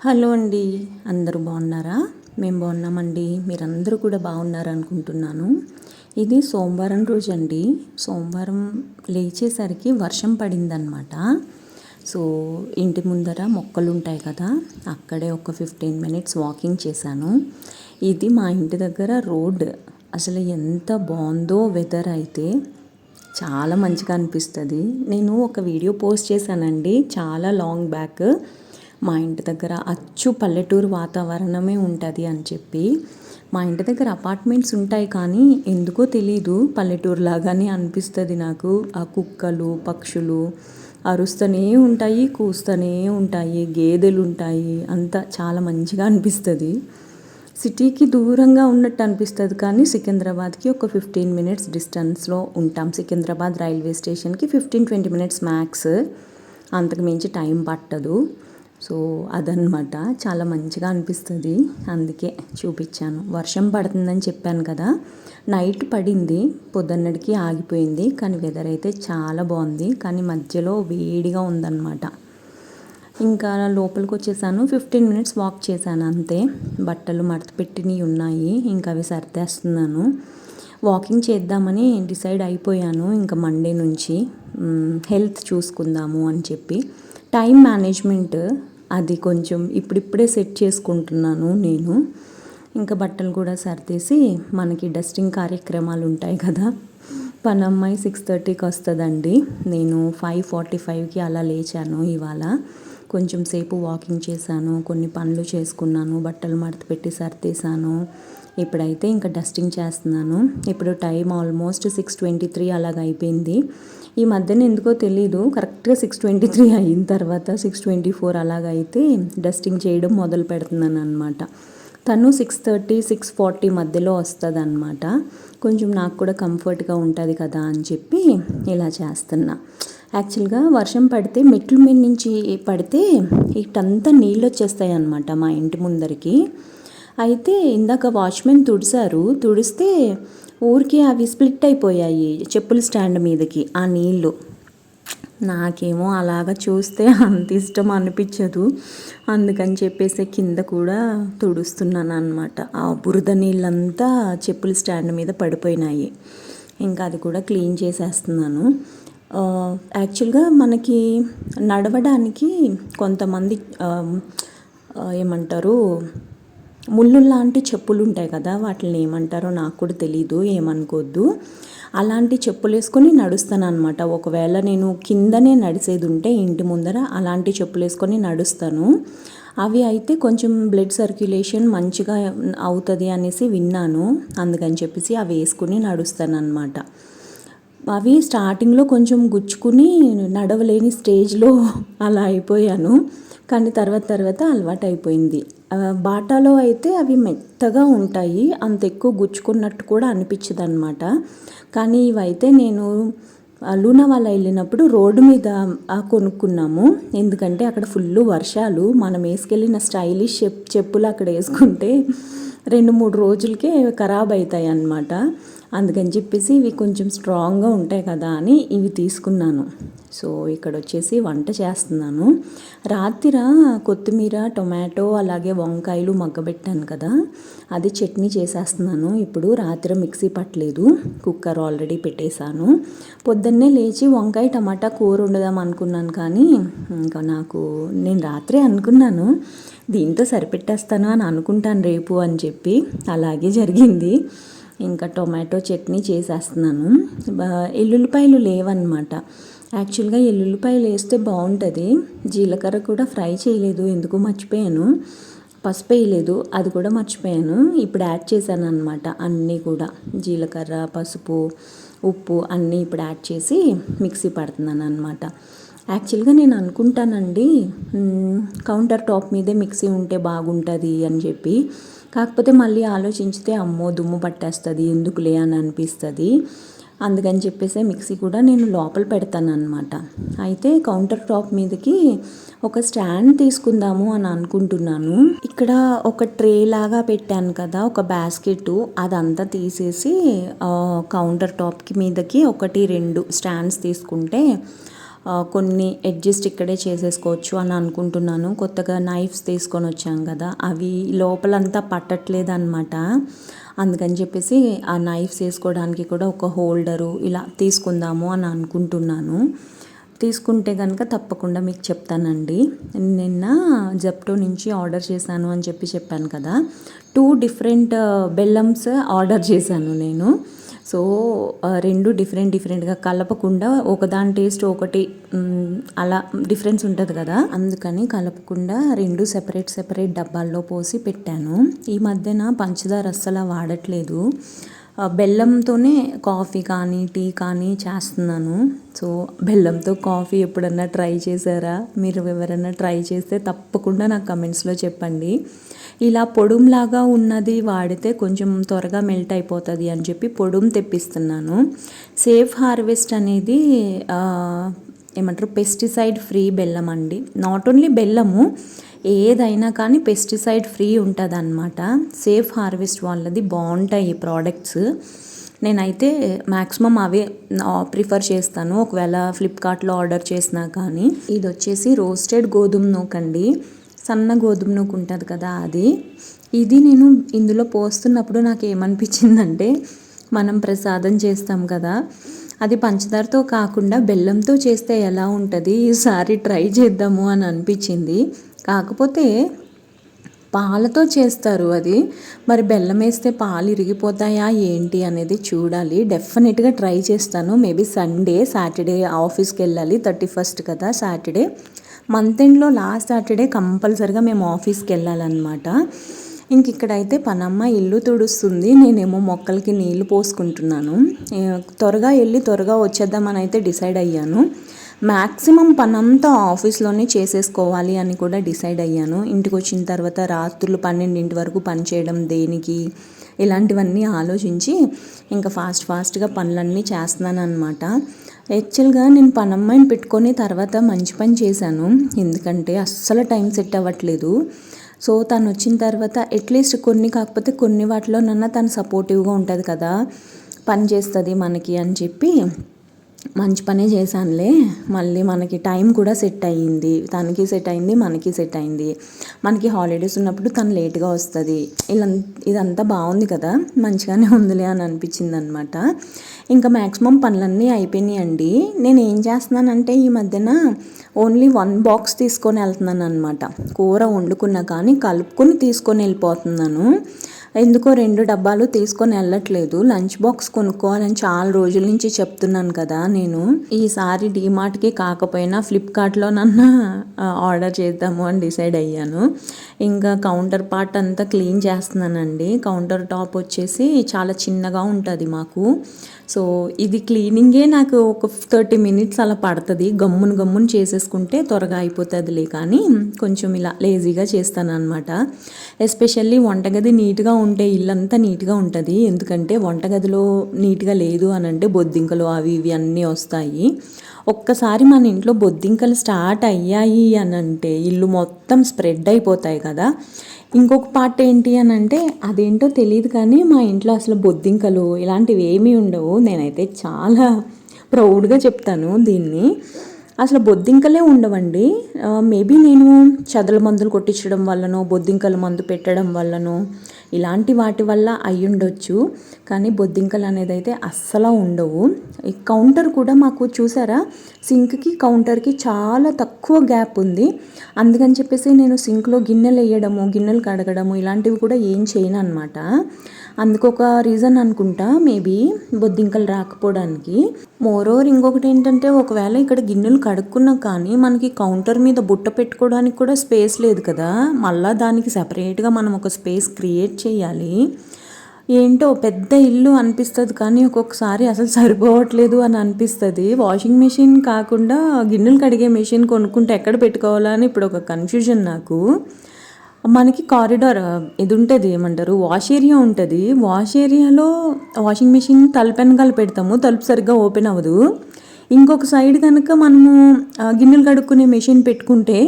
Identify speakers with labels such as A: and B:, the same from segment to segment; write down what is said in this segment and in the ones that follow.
A: Hello అండి, అందరూ బాగున్నారా? మేము బాగున్నామండి. మీరందరూ కూడా బాగున్నారు అనుకుంటున్నాను. ఇది సోమవారం రోజు అండి. సోమవారం లేచేసరికి వర్షం పడిందనమాట. సో ఇంటి ముందర మొక్కలు ఉంటాయి కదా, అక్కడే ఒక 15 మినిట్స్ వాకింగ్ చేశాను. ఇది మా ఇంటి దగ్గర రోడ్. అసలు ఎంత బాగుందో వెదర్ అయితే, చాలా మంచిగా అనిపిస్తుంది. నేను ఒక వీడియో పోస్ట్ చేశానండి చాలా లాంగ్ బ్యాక్. మా ఇంటి దగ్గర అచ్చు పల్లెటూరు వాతావరణమే ఉంటుంది అని చెప్పి. మా ఇంటి దగ్గర అపార్ట్మెంట్స్ ఉంటాయి కానీ ఎందుకో తెలీదు, పల్లెటూరు లాగానే అనిపిస్తుంది నాకు. ఆ కుక్కలు పక్షులు అరుస్తూనే ఉంటాయి, కూస్తూనే ఉంటాయి, గేదెలు ఉంటాయి, అంతా చాలా మంచిగా అనిపిస్తుంది. సిటీకి దూరంగా ఉన్నట్టు అనిపిస్తుంది కానీ సికింద్రాబాద్కి ఒక 15 మినిట్స్ డిస్టెన్స్లో ఉంటాం. సికింద్రాబాద్ రైల్వే స్టేషన్కి 15-20 మినిట్స్ మ్యాక్స్, అంతకు మించి టైం పట్టదు. సో అదనమాట, చాలా మంచిగా అనిపిస్తుంది. అందుకే చూపించాను. వర్షం పడుతుందని చెప్పాను కదా, నైట్ పడింది, పొద్దున్నడికి ఆగిపోయింది. కానీ వెదర్ అయితే చాలా బాగుంది, కానీ మధ్యలో వేడిగా ఉందన్నమాట. ఇంకా లోపలికి వచ్చేసాను. 15 మినిట్స్ వాక్ చేశాను అంతే. బట్టలు మడత పెట్టినవి ఉన్నాయి, ఇంకా అవి సర్దేస్తున్నాను. వాకింగ్ చేద్దామని డిసైడ్ అయిపోయాను ఇంకా మండే నుంచి. హెల్త్ చూసుకుందాము అని చెప్పి. టైం మేనేజ్మెంట్ అది కొంచెం ఇప్పుడిప్పుడే సెట్ చేసుకుంటున్నాను నేను. ఇంకా బట్టలు కూడా సర్దేసి, మనకి డస్టింగ్ కార్యక్రమాలు ఉంటాయి కదా. పనమ్మాయి 6:30కి వస్తుందండి. నేను 5:45కి అలా లేచాను ఇవాళ. కొంచెం సేపు వాకింగ్ చేశాను, కొన్ని పనులు చేసుకున్నాను, బట్టలు మడత పెట్టి సర్దేశాను. ఇప్పుడైతే ఇంకా డస్టింగ్ చేస్తున్నాను. ఇప్పుడు టైం ఆల్మోస్ట్ 6:23 అలాగ అయిపోయింది. ఈ మధ్యన ఎందుకో తెలీదు, కరెక్ట్గా 6:23 అయిన తర్వాత 6:24 అలాగైతే డస్టింగ్ చేయడం మొదలు పెడుతున్నాను అనమాట. తను 6:30, 6:40 మధ్యలో వస్తుంది అనమాట. కొంచెం నాకు కూడా కంఫర్ట్గా ఉంటుంది కదా అని చెప్పి ఇలా చేస్తున్నా. యాక్చువల్గా వర్షం పడితే మెట్ల మీద నుంచి పడితే ఇటంతా నీళ్ళు వచ్చేస్తాయి అన్నమాట మా ఇంటి ముందరికి. అయితే ఇందాక వాచ్మెన్ తుడిస్తే ఊరికి అవి స్ప్లిట్ అయిపోయాయి చెప్పుల స్టాండ్ మీదకి ఆ నీళ్ళు. నాకేమో అలాగా చూస్తే అంత ఇష్టం అనిపించదు, అందుకని చెప్పేసి కింద కూడా తుడుస్తున్నాను అనమాట. ఆ బురద నీళ్ళంతా చెప్పుల స్టాండ్ మీద పడిపోయినాయి, ఇంకా అది కూడా క్లీన్ చేసేస్తున్నాను. యాక్చువల్గా మనకి నడవడానికి కొంతమంది ఏమంటారు, ముళ్ళు లాంటి చెప్పులు ఉంటాయి కదా, వాటిని ఏమంటారో నాకు కూడా తెలీదు, ఏమనుకోవద్దు. అలాంటి చెప్పులు వేసుకొని నడుస్తాను అనమాట. ఒకవేళ నేను కిందనే నడిచేది ఉంటే ఇంటి ముందర అలాంటి చెప్పులు వేసుకొని నడుస్తాను. అవి అయితే కొంచెం బ్లడ్ సర్క్యులేషన్ మంచిగా అవుతుంది అనేసి విన్నాను, అందుకని చెప్పేసి అవి వేసుకుని నడుస్తాను అనమాట. అవి స్టార్టింగ్లో కొంచెం గుచ్చుకుని నడవలేని స్టేజ్లో అలా అయిపోయాను, కానీ తర్వాత అలవాటు అయిపోయింది. బాటాలో అయితే అవి మెత్తగా ఉంటాయి, అంత ఎక్కువ గుచ్చుకున్నట్టు కూడా అనిపించదు అనమాట. కానీ ఇవైతే నేను లూనావాలా వెళ్ళినప్పుడు రోడ్డు మీద కొనుక్కున్నాము. ఎందుకంటే అక్కడ ఫుల్ వర్షాలు, మనం వేసుకెళ్ళిన స్టైలిష్ చెప్పులు అక్కడ వేసుకుంటే 2-3 రోజులకే ఖరాబ్ అవుతాయి అన్నమాట. అందుకని చెప్పేసి ఇవి కొంచెం స్ట్రాంగ్గా ఉంటాయి కదా అని ఇవి తీసుకున్నాను. సో ఇక్కడ వచ్చేసి వంట చేస్తున్నాను. రాత్రి కొత్తిమీర, టొమాటో అలాగే వంకాయలు మగ్గబెట్టాను కదా, అది చట్నీ చేసేస్తున్నాను. ఇప్పుడు రాత్రి మిక్సీ పట్టలేదు, కుక్కర్ ఆల్రెడీ పెట్టేశాను. పొద్దున్నే లేచి వంకాయ టమాటా కూర వండుదాం అనుకున్నాను, కానీ ఇంకా నేను రాత్రే అనుకున్నాను దీంతో సరిపెట్టేస్తాను అని అనుకుంటాను రేపు అని చెప్పి, అలాగే జరిగింది. ఇంకా టొమాటో చట్నీ చేసేస్తున్నాను. ఎల్లుల్లిపాయలు లేవన్నమాట. యాక్చువల్గా ఎల్లుల్లిపాయలు వేస్తే బాగుంటుంది. జీలకర్ర కూడా ఫ్రై చేయలేదు, ఎందుకు మర్చిపోయాను. పసుపు వేయలేదు, అది కూడా మర్చిపోయాను. ఇప్పుడు యాడ్ చేశాను అనమాట. అన్నీ కూడా జీలకర్ర, పసుపు, ఉప్పు అన్నీ ఇప్పుడు యాడ్ చేసి మిక్సీ పడుతున్నాను అనమాట. యాక్చువల్గా నేను అనుకుంటానండి కౌంటర్ టాప్ మీదే మిక్సీ ఉంటే బాగుంటుంది అని చెప్పి. కాకపోతే మళ్ళీ ఆలోచించితే అమ్మో దుమ్ము పట్టేస్తుంది ఎందుకులే అని అనిపిస్తుంది. అందుకని చెప్పేసి మిక్సీ కూడా నేను లోపల పెడతాను అనమాట. అయితే కౌంటర్ టాప్ మీదకి ఒక స్టాండ్ తీసుకుందాము అని అనుకుంటున్నాను. ఇక్కడ ఒక ట్రే లాగా పెట్టాను కదా, ఒక బాస్కెట్, అదంతా తీసేసి కౌంటర్ టాప్కి మీదకి 1-2 స్టాండ్స్ తీసుకుంటే కొన్ని అడ్జస్ట్ ఇక్కడే చేసేసుకోవచ్చు అని అనుకుంటున్నాను. కొత్తగా నైఫ్స్ తీసుకొని వచ్చాం కదా, అవి లోపలంతా పట్టట్లేదు అనమాట. అందుకని చెప్పేసి ఆ నైఫ్స్ వేసుకోవడానికి కూడా ఒక హోల్డరు ఇలా తీసుకుందాము అని అనుకుంటున్నాను. తీసుకుంటే కనుక తప్పకుండా మీకు చెప్తానండి. నిన్న జెప్టో నుంచి ఆర్డర్ చేశాను అని చెప్పాను కదా, 2 డిఫరెంట్ బెల్లమ్స్ ఆర్డర్ చేశాను నేను. సో 2 డిఫరెంట్గా కలపకుండా ఒకదాని టేస్ట్ ఒకటి అలా డిఫరెన్స్ ఉంటుంది కదా, అందుకని కలపకుండా 2 సెపరేట్ డబ్బాల్లో పోసి పెట్టాను. ఈ మధ్యన పంచదార అస్సలు వాడట్లేదు, బెల్లంతోనే కాఫీ కానీ టీ కానీ చేస్తున్నాను. సో బెల్లంతో కాఫీ ఎప్పుడన్నా ట్రై చేశారా? మీరు ఎవరైనా ట్రై చేస్తే తప్పకుండా నాకు కమెంట్స్లో చెప్పండి. ఇలా పొడుంలాగా ఉన్నది వాడితే కొంచెం త్వరగా మెల్ట్ అయిపోతుంది అని చెప్పి పొడుం తెప్పిస్తున్నాను. సేఫ్ హార్వెస్ట్ అనేది ఏమంటారు, పెస్టిసైడ్ ఫ్రీ బెల్లం అండి. నాట్ ఓన్లీ బెల్లము, ఏదైనా కానీ పెస్టిసైడ్ ఫ్రీ ఉంటుంది అన్నమాట. సేఫ్ హార్వెస్ట్ వాళ్ళది బాగుంటాయి ఈ ప్రోడక్ట్స్. నేనైతే మ్యాక్సిమం అవే ప్రిఫర్ చేస్తాను ఒకవేళ ఫ్లిప్కార్ట్లో ఆర్డర్ చేసినా కానీ. ఇది వచ్చేసి రోస్టెడ్ గోధుమ నూకండి, సన్న గోధుమ నూకు ఉంటుంది కదా అది. ఇది నేను ఇందులో పోస్తున్నప్పుడు నాకు ఏమనిపించిందంటే, మనం ప్రసాదం చేస్తాం కదా, అది పంచదారతో కాకుండా బెల్లంతో చేస్తే ఎలా ఉంటుంది, ఈసారి ట్రై చేద్దాము అని అనిపించింది. కాకపోతే పాలతో చేస్తారు అది, మరి బెల్లం వేస్తే పాలు ఇరిగిపోతాయా ఏంటి అనేది చూడాలి. డెఫినెట్గా ట్రై చేస్తాను. మేబీ సాటర్డే ఆఫీస్కి వెళ్ళాలి, 31st కదా సాటర్డే. మంత్ ఎండ్లో లాస్ట్ సాటర్డే కంపల్సరిగా మేము ఆఫీస్కి వెళ్ళాలన్నమాట. ఇంక ఇక్కడైతే పనమ్మ ఇల్లు తుడుస్తుంది, నేనేమో మొక్కలకి నీళ్లు పోసుకుంటున్నాను. త్వరగా వెళ్ళి త్వరగా వచ్చేద్దామని అయితే డిసైడ్ అయ్యాను. మ్యాక్సిమం పనంతా ఆఫీస్లోనే చేసేసుకోవాలి అని కూడా డిసైడ్ అయ్యాను. ఇంటికి వచ్చిన తర్వాత రాత్రులు 12 వరకు పని చేయడం దేనికి, ఇలాంటివన్నీ ఆలోచించి ఇంకా ఫాస్ట్గా పనులన్నీ చేస్తున్నాను అనమాట. యాక్చువల్గా నేను పనమ్మాయిని పెట్టుకొని తర్వాత మంచి పని చేశాను, ఎందుకంటే అస్సలు టైం సెట్ అవ్వట్లేదు. సో తను వచ్చిన తర్వాత అట్లీస్ట్ కొన్ని కాకపోతే కొన్ని వాటిలోనన్నా తను సపోర్టివ్గా ఉంటుంది కదా, పని చేస్తుంది మనకి అని చెప్పి మంచి పనే చేశానులే. మళ్ళీ మనకి టైం కూడా సెట్ అయ్యింది, తనకి సెట్ అయింది, మనకి సెట్ అయింది. మనకి హాలిడేస్ ఉన్నప్పుడు తను లేట్గా వస్తుంది. ఇదంతా బాగుంది కదా, మంచిగానే ఉందిలే అని అనిపించింది అనమాట. ఇంకా మ్యాక్సిమం పనులన్నీ అయిపోయినాయండి. నేను ఏం చేస్తున్నానంటే ఈ మధ్యన ఓన్లీ 1 బాక్స్ తీసుకొని వెళ్తున్నాను అనమాట. కూర వండుకున్నా కానీ కలుపుకొని తీసుకొని వెళ్ళిపోతున్నాను. ఎందుకో 2 డబ్బాలు తీసుకొని వెళ్ళట్లేదు. లంచ్ బాక్స్ కొనుక్కోవాలని చాలా రోజుల నుంచి చెప్తున్నాను కదా నేను. ఈసారి డీమార్ట్కి కాకపోయినా ఫ్లిప్కార్ట్లోనన్నా ఆర్డర్ చేద్దాము అని డిసైడ్ అయ్యాను. ఇంకా కౌంటర్ పార్ట్ అంతా క్లీన్ చేస్తున్నానండి. కౌంటర్ టాప్ వచ్చేసి చాలా చిన్నగా ఉంటుంది మాకు. సో ఇది క్లీనింగే నాకు ఒక 30 minutes అలా పడుతుంది. గమ్మున చేసేసుకుంటే త్వరగా అయిపోతుందిలే, కానీ కొంచెం ఇలా లేజీగా చేస్తాను అనమాట. ఎస్పెషల్లీ వంటగది నీట్గా ఉంటే ఇల్లంతా నీట్గా ఉంటుంది. ఎందుకంటే వంటగదిలో నీట్గా లేదు అని అంటే బొద్దింకలు అవి ఇవి అన్నీ వస్తాయి. ఒక్కసారి మన ఇంట్లో బొద్దింకలు స్టార్ట్ అయ్యాయి అని అంటే ఇల్లు మొత్తం స్ప్రెడ్ అయిపోతాయి కదా. ఇంకొక పార్ట్ ఏంటి అని అంటే అదేంటో తెలియదు కానీ మా ఇంట్లో అసలు బొద్దింకలు ఇలాంటివి ఏమీ ఉండవు. నేనైతే చాలా ప్రౌడ్గా చెప్తాను దీన్ని. అసలు బొద్దింకలే ఉండవండి. మేబీ నేను చదల మందులు కొట్టించడం వల్లనో బొద్దింకల మందు పెట్టడం వల్లనో ఇలాంటి వాటి వల్ల అయ్యుండొచ్చు, కానీ బొద్దింకలు అనేది అయితే అస్సలు ఉండవు. ఈ కౌంటర్ కూడా మాకు చూసారా, సింక్కి కౌంటర్కి చాలా తక్కువ గ్యాప్ ఉంది. అందుకని చెప్పేసి నేను సింక్లో గిన్నెలు వేయడము, గిన్నెలు కడగడము ఇలాంటివి కూడా ఏం చేయను అనమాట. అందుకొక రీజన్ అనుకుంటా మేబీ బొద్దింకలు రాకపోవడానికి. మోరోవర్ ఇంకొకటి ఏంటంటే, ఒకవేళ ఇక్కడ గిన్నెలు కడుక్కున్నా కానీ మనకి కౌంటర్ మీద బుట్ట పెట్టుకోవడానికి కూడా స్పేస్ లేదు కదా, మళ్ళీ దానికి సపరేట్గా మనం ఒక స్పేస్ క్రియేట్ చేయాలి. ఏంటో పెద్ద ఇల్లు అనిపిస్తుంది కానీ ఒక్కొక్కసారి అసలు సరిపోవట్లేదు అని అనిపిస్తుంది. వాషింగ్ మెషిన్ కాకుండా గిన్నెలు కడిగే మెషిన్ కొనుక్కుంటే ఎక్కడ పెట్టుకోవాలని ఇప్పుడు ఒక కన్ఫ్యూజన్ నాకు. మనకి కారిడార్ ఇది ఉంటుంది, ఏమంటారు, వాష్ ఏరియా ఉంటుంది. వాష్ ఏరియాలో వాషింగ్ మెషిన్ తలుపు వెనకాల పెడతాము, తలుపు సరిగ్గా ఓపెన్ అవ్వదు. ఇంకొక సైడ్ కనుక మనము గిన్నెలు కడుక్కునే మెషిన్ పెట్టుకుంటే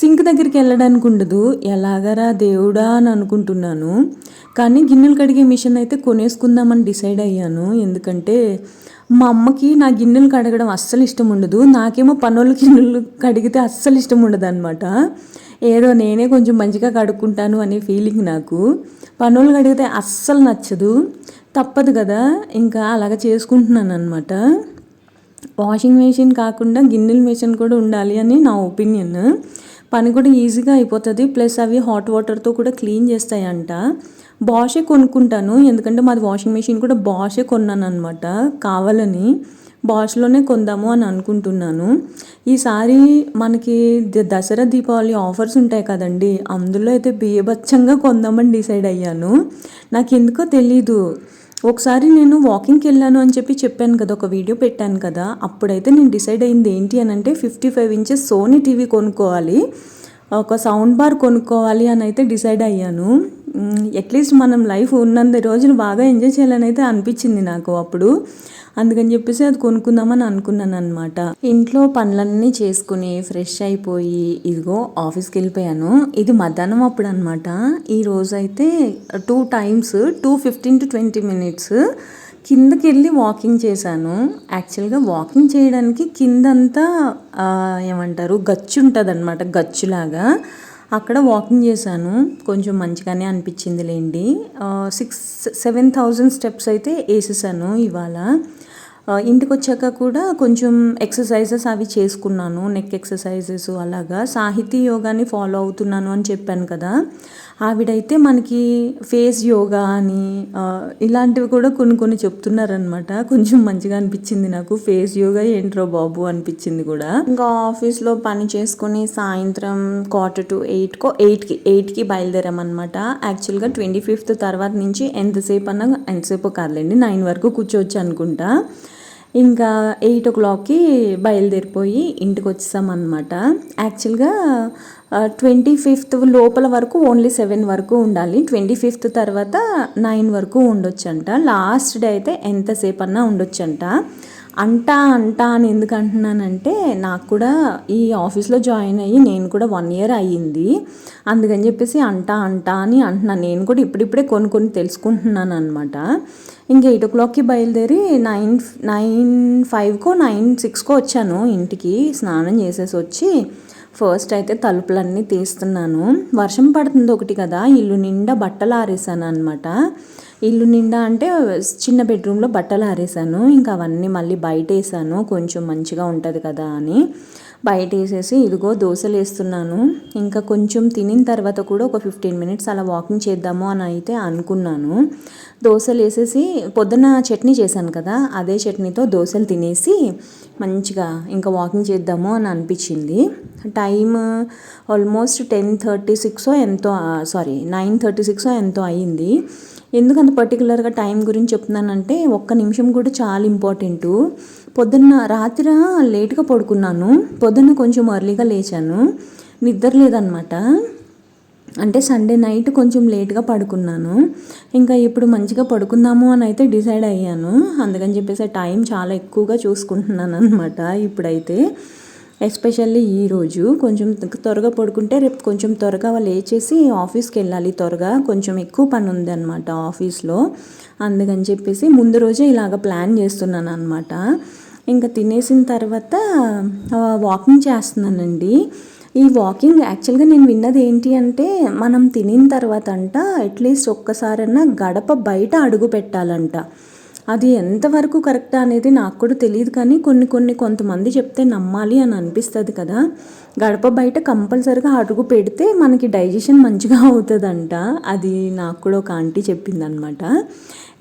A: సింక్ దగ్గరికి వెళ్ళడానికి ఉండదు. ఎలాగరా దేవుడా అని అనుకుంటున్నాను. కానీ గిన్నెలు కడిగే మిషన్ అయితే కొనేసుకుందామని డిసైడ్ అయ్యాను. ఎందుకంటే మా అమ్మకి నా గిన్నెలు కడగడం అస్సలు ఇష్టం ఉండదు. నాకేమో పనులు గిన్నెలు కడిగితే అస్సలు ఇష్టం ఉండదు అనమాట. ఏదో నేనే కొంచెం మంచిగా కడుక్కుంటాను అనే ఫీలింగ్ నాకు. పనులు కడిగితే అస్సలు నచ్చదు. తప్పదు కదా, ఇంకా అలాగ చేసుకుంటున్నాను అనమాట. వాషింగ్ మెషిన్ కాకుండా గిన్నెల మెషిన్ కూడా ఉండాలి అని నా ఒపీనియన్. పని కూడా ఈజీగా అయిపోతుంది. ప్లస్ అవి హాట్ వాటర్తో కూడా క్లీన్ చేస్తాయంట. బాషే కొనుక్కుంటాను, ఎందుకంటే మాది వాషింగ్ మెషిన్ కూడా బాషే కొన్నాను అనమాట. కావాలని బాష్లోనే కొందాము అని అనుకుంటున్నాను. ఈసారి మనకి దసరా దీపావళి ఆఫర్స్ ఉంటాయి కదండి, అందులో అయితే బీభత్సంగా కొందామని డిసైడ్ అయ్యాను. నాకు ఎందుకో తెలీదు. ఒకసారి నేను వాకింగ్కి వెళ్ళాను అని చెప్పాను కదా, ఒక వీడియో పెట్టాను కదా, అప్పుడైతే నేను డిసైడ్ అయింది ఏంటి అని అంటే 55 ఇంచెస్ సోనీ టీవీ కొనుక్కోవాలి, ఒక సౌండ్ బార్ కొనుక్కోవాలి అని అయితే డిసైడ్ అయ్యాను. అట్లీస్ట్ మనం లైఫ్ ఉన్నంత రోజులు బాగా ఎంజాయ్ చేయాలని అయితే అనిపించింది నాకు అప్పుడు. అందుకని చెప్పేసి అది కొనుక్కుందామని అనుకున్నాను అనమాట. ఇంట్లో పనులన్నీ చేసుకుని ఫ్రెష్ అయిపోయి ఇదిగో ఆఫీస్కి వెళ్ళిపోయాను. ఇది మధ్యాహ్నం అప్పుడు అనమాట. ఈరోజు అయితే 2 times 2:15 to 20 minutes కిందకి వెళ్ళి వాకింగ్ చేశాను. యాక్చువల్గా వాకింగ్ చేయడానికి కిందంతా ఏమంటారు గచ్చు ఉంటుంది అనమాట, గచ్చులాగా. అక్కడ వాకింగ్ చేశాను. కొంచెం మంచిగానే అనిపించింది లేండి. 7,000 స్టెప్స్ అయితే వేసేసాను ఇవాళ. ఇంటికి వచ్చాక కూడా కొంచెం ఎక్సర్సైజెస్ అవి చేసుకున్నాను, నెక్ ఎక్సర్సైజెస్ అలాగా. సాహితీ యోగాని ఫాలో అవుతున్నాను అని చెప్పాను కదా, ఆవిడైతే మనకి ఫేస్ యోగా అని ఇలాంటివి కూడా కొన్ని చెప్తున్నారనమాట. కొంచెం మంచిగా అనిపించింది నాకు. ఫేస్ యోగా ఏంట్రో బాబు అనిపించింది కూడా. ఇంకా ఆఫీస్లో పని చేసుకుని సాయంత్రం 7:45కి బయలుదేరామన్నమాట. యాక్చువల్గా 25th తర్వాత నుంచి ఎంతసేపు కాదులేండి, 9 వరకు కూర్చోవచ్చు అనుకుంటా. ఇంకా 8 o'clockకి బయలుదేరిపోయి ఇంటికి వచ్చేసామన్నమాట. యాక్చువల్గా 25th లోపల వరకు ఓన్లీ 7 వరకు ఉండాలి. 25th తర్వాత 9 వరకు ఉండొచ్చంట. లాస్ట్ డే అయితే ఎంతసేపు అన్నా ఉండొచ్చంట. అంటా అని ఎందుకు అంటున్నానంటే, నాకు కూడా ఈ ఆఫీస్లో జాయిన్ అయ్యి నేను కూడా 1 year అయ్యింది. అందుకని చెప్పేసి అంటా అని అంటున్నాను. నేను కూడా ఇప్పుడిప్పుడే కొన్ని తెలుసుకుంటున్నాను అనమాట. ఇంకా 8 o'clockకి బయలుదేరి 9:05కో 9:06కో వచ్చాను ఇంటికి. స్నానం చేసేసి వచ్చి ఫస్ట్ అయితే తలుపులన్నీ తీస్తున్నాను. వర్షం పడుతుంది ఒకటి కదా, ఇల్లు నిండా బట్టలు ఆరేసాను అనమాట. ఇల్లు నిండా అంటే చిన్న బెడ్రూమ్లో బట్టలు ఆరేసాను. ఇంకా అవన్నీ మళ్ళీ బయట వేసాను, కొంచెం మంచిగా ఉంటుంది కదా అని. బయట వేసేసి ఇదిగో దోశలు వేస్తున్నాను. ఇంకా కొంచెం తినిన తర్వాత కూడా ఒక 15 minutes అలా వాకింగ్ చేద్దాము అని అయితే అనుకున్నాను. దోశలు వేసేసి పొద్దున్న చట్నీ చేశాను కదా, అదే చట్నీతో దోశలు తినేసి మంచిగా ఇంకా వాకింగ్ చేద్దాము అని అనిపించింది. టైం ఆల్మోస్ట్ 10:36 ఎంతో 9:36 ఎంతో అయ్యింది. ఎందుకు అంత పర్టికులర్గా టైం గురించి చెప్తున్నానంటే, ఒక్క నిమిషం కూడా చాలా ఇంపార్టెంటు. రాత్రి లేట్గా పడుకున్నాను, పొద్దున్న కొంచెం ఎర్లీగా లేచాను. నిద్ర లేదనమాట. అంటే సండే నైట్ కొంచెం లేట్గా పడుకున్నాను. ఇంకా ఇప్పుడు మంచిగా పడుకుందాము అని అయితే డిసైడ్ అయ్యాను. అందుకని చెప్పేసి టైం చాలా ఎక్కువగా చూసుకుంటున్నాను అనమాట ఇప్పుడైతే. ఎస్పెషల్లీ ఈరోజు కొంచెం త్వరగా పడుకుంటే రేపు కొంచెం త్వరగా లేచేసి ఆఫీస్కి వెళ్ళాలి. త్వరగా కొంచెం ఎక్కువ పని ఉంది అనమాట ఆఫీస్లో. అందుకని చెప్పేసి ముందు రోజే ఇలాగ ప్లాన్ చేస్తున్నాను అనమాట. ఇంకా తినేసిన తర్వాత వాకింగ్ చేస్తున్నానండి. ఈ వాకింగ్ యాక్చువల్గా నేను విన్నది ఏంటి అంటే, మనం తినిన తర్వాత అట్లీస్ట్ ఒక్కసారన్నా గడప బయట అడుగు పెట్టాలంట. అది ఎంతవరకు కరెక్టా అనేది నాకు కూడా తెలియదు, కానీ కొంతమంది చెప్తే నమ్మాలి అని అనిపిస్తుంది కదా. గడప బయట కంపల్సరీగా అడుగు పెడితే మనకి డైజెషన్ మంచిగా అవుతుందంట. అది నాకు కూడా ఒక ఆంటీ చెప్పిందనమాట.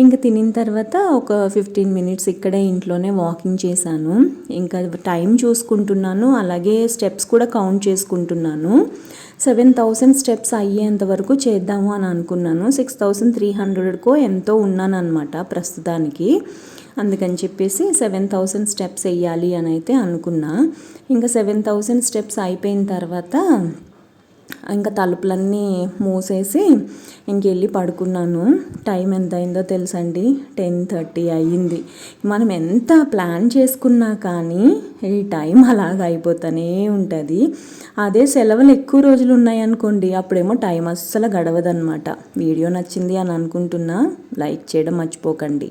A: ఇంకా తినిన తర్వాత ఒక 15 minutes ఇక్కడే ఇంట్లోనే వాకింగ్ చేశాను. ఇంకా టైం చూసుకుంటున్నాను, అలాగే స్టెప్స్ కూడా కౌంట్ చేసుకుంటున్నాను. 7,000 స్టెప్స్ అయ్యేంత వరకు చేద్దాము అని అనుకున్నాను. 6,300కో ఎంతో ఉన్నాను అనమాట ప్రస్తుతానికి. అందుకని చెప్పేసి 7,000 స్టెప్స్ వేయాలి అని అయితే అనుకున్నా. ఇంకా 7,000 స్టెప్స్ అయిపోయిన తర్వాత ఇంకా తలుపులన్నీ మూసేసి ఇంకెళ్ళి పడుకున్నాను. టైం ఎంత అయిందో తెలుసండి, 10:30 అయ్యింది. మనం ఎంత ప్లాన్ చేసుకున్నా కానీ ఈ టైం అలాగ అయిపోతూనే ఉంటుంది. అదే సెలవులు ఎక్కువ రోజులు ఉన్నాయనుకోండి, అప్పుడేమో టైం అస్సలు గడవదనమాట. వీడియో నచ్చింది అని అనుకుంటున్నా. లైక్ చేయడం మర్చిపోకండి.